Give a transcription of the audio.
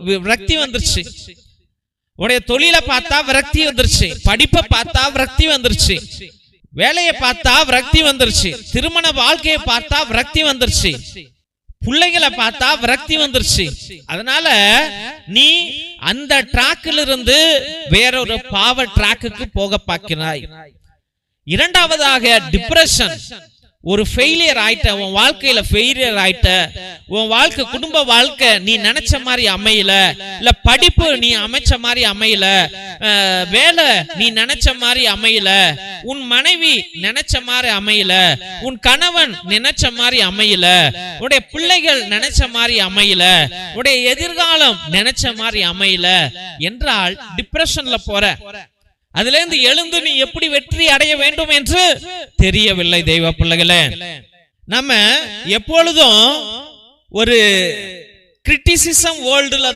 விரக்தி வந்துருச்சு. உடைய தொழிலை பார்த்தா விரக்தி வந்துருச்சு, படிப்பை பார்த்தா விரக்தி வந்துருச்சு, வேலையை பார்த்தா விரக்தி வந்துருச்சு, திருமண வாழ்க்கையை பார்த்தா விரக்தி வந்துருச்சு, பிள்ளைகளை பார்த்தா விரக்தி வந்துருச்சு. அதனால நீ அந்த டிராக்ல இருந்து வேறொரு பாவ டிராக்குக்கு போக பார்க்கிறாய். இரண்டாவதாக டிப்ரெஷன். ஒரு ஃபெயிலியர் ஆயிட்ட, உன் வாழ்க்கையில ஃபெயிலியர் ஆயிட்ட, உன் வாழ்க்கை குடும்ப வாழ்க்கை நீ நினைச்ச மாதிரி அமையல, இல்ல படிப்பு நீ அமைச்ச மாதிரி அமையல, வேலை நீ நினைச்ச மாதிரி அமையல, உன் மனைவி நினைச்ச மாதிரி அமையல, உன் கணவன் நினைச்ச மாதிரி அமையல, உடைய பிள்ளைகள் நினைச்ச மாதிரி அமையல, உடைய எதிர்காலம் நினைச்ச மாதிரி அமையல என்றால் டிப்ரெஷன்ல போற. அதுல இருந்து எழுந்து நீ எப்படி வெற்றி அடைய வேண்டும் என்று தெரியவில்லை. தெய்வ பிள்ளைகளே, நம்ம எப்பொழுதும் ஒரு கிரிட்டிசிசம் வேர்ல்டுல